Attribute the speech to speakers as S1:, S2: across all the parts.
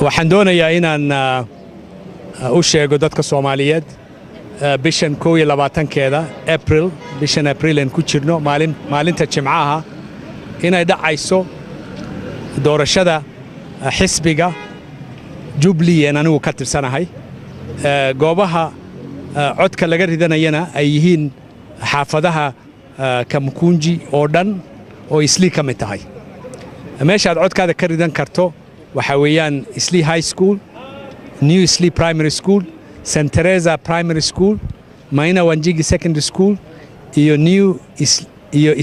S1: waxaan doonayaa inaan u sheego dadka Soomaaliyeed bishan 22keeda April bishan April aan ku jirno maalinta Jimcaha inay dhacayso doorashada xisbiga Jubilee ee anigu ka tirsanahay goobaha codka laga ridanayana ay yihiin xaafadaha Kamukunji oo dhan oo Islii ka mid tahay meesha aad codkaada ka ridan karto waxa weeyaan Islii High School, New Islii Primary School, St Teresa Primary School, Maina Wanjigi Secondary School iyo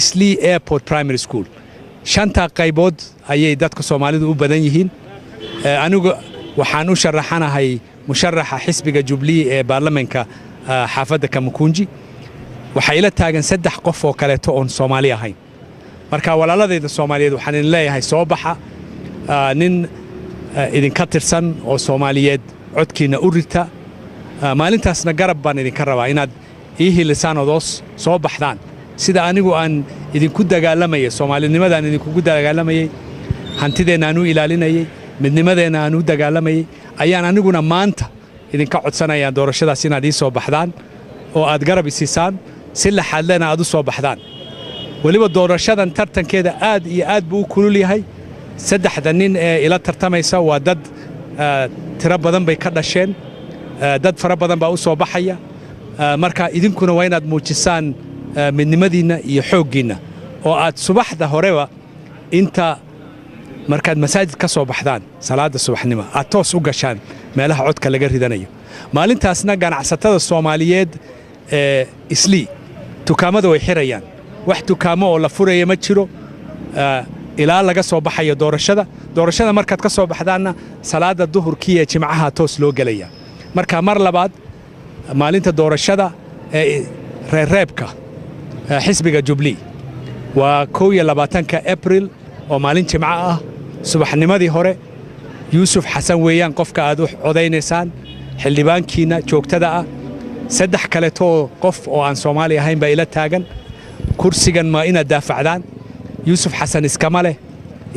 S1: Islii Airport Primary School. Shanta qaybood ayay dadka Soomaalidu u badan yihiin. Anigu waxaan u sharaxanahay musharaxa xisbiga Jubilee ee baarlamaanka xaafadda Kamukunji. Waxa ila taagan 3 qof oo kale oo Soomaali ahayn. Marka walaaladayda Soomaaliyeed waxaan in leeyahay soo baxa nin idinka tirsan oo Soomaaliyeed codkiina u rita maalintaasna garab baan idinka rabaa inaad ii hilisaan oo soo baxdaan sida anigu aan idinku dagaalamayay Soomaalinimadaan idinku dagaalamayay hantideena aanu ilaalinayay midnimadeena aanu dagaalamayay ayaan aniguna maanta idinka codsanayaa doorashadaas inaad ii soo baxdaan oo aad garab isiisaan si la xadlana aad u soo baxdaan waliba doorashadan tartankeeda aad iyo aad buu kulul yahay 3 nin ee ila tartamaysa waa dad tiro badan bay ka dhasheen dad fara badan baa u soo baxaya marka idinkuna waa inaad muujisaan midnimadiina iyo xooggiina oo aad subaxda horeba inta markaad masaajid ka soo baxdaan salaada subaxnimo aad toos u gashaan meelaha codka laga ridanayo maalintaasna ganacsatada Soomaaliyeed ee Islii dukaamada way xirayaan wax dukaamo oo la furaya ma jiro ilaa laga soo baxayo doorashada markaad ka soo baxdaana salaada duhurkii ee Jimcaha toos loo galaya marka mar labaad maalinta doorashada ee reebka xisbiga Jubilee waa 22ka April oo maalin Jimca ah subaxnimadii hore Yuusuf Xasan weeyaan qofka aad u codeynaysan xildhibaankiina joogtada ah 3 kale qof oo aan Soomaali ahayn baa ila taagan kursigan ma ina daafacdaan Yuusuf Xasan iskama leh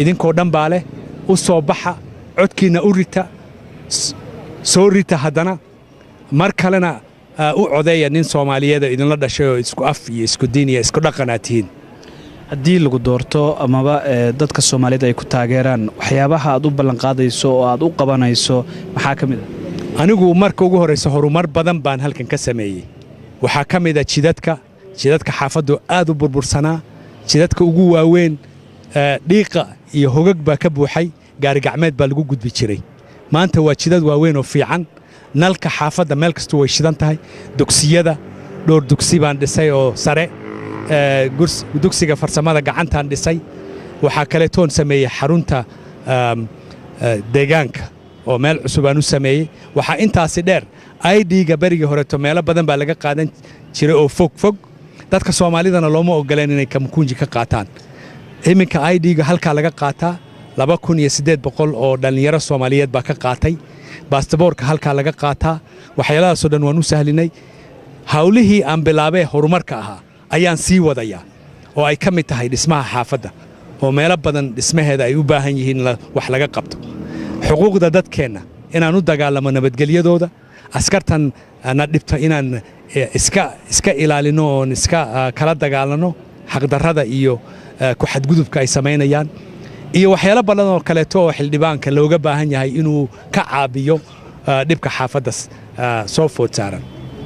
S1: idinkoo dhan baa leh u soo baxa codkiina u rita soo rita haddana mar kalena u codeeya nin Soomaaliyeed idinla dhashay oo isku af iyo isku diin iyo isku dhaqanaatiin
S2: haddii lagu doorto amaba dadka Soomaaliyeed ay ku taageeraan waxyaabaha aad u ballan qaadayso oo aad u qabanayso maxaa ka mid ah
S1: anigu marka ugu horeysa horumar badan baan halkan ka sameeyay waxaa ka mid ah jidadka xaafaddu aad u burbursanaa jidadka ugu waaweyn dhiiqa iyo hogag baa ka buuxay gaari gacmeed baa lagu gudbi jiray maanta waa jidad waaweyn oo fiican nalka xaafadda meel kasta way shidan tahay dugsiyada dhowr dugsi baan dhisay oo sare dugsiga farsamada gacantaan dhisay waxaa kale toon sameeyay xarunta deegaanka oo meel cusub aan u sameeyay waxaa intaasi dheer ID-ga barigi horeeto meelo badan baa laga qaadan jiray oo fog dadka Soomaalidana looma ogoleen inay Kamukunji ka qaataan iminka ID-ga halka laga qaataa 2800 oo dhalinyaro Soomaaliyeed baa ka qaatay baasaboorka halka laga qaataa waxyaalahaas oo dhan waan u sahlinay hawlihii aan bilaabay horumarka ahaa ayaan sii wadayaa oo ay ka mid tahay dhismaha xaafadda oo meelo badan dhismaheeda ay u baahan yihiin wax laga qabto xuquuqda dadkeena inaan u dagaalamo nabadgelyadooda askartan na dhibta inaan iska ilaalino oo iska kala dagaalano xaqdarrada iyo ku xadgudubka ay sameynayaan iyo waxyaalo badan oo kale oo xildhibaanka looga baahan yahay inuu ka caabiyo dhibka xaafadda soo food saaran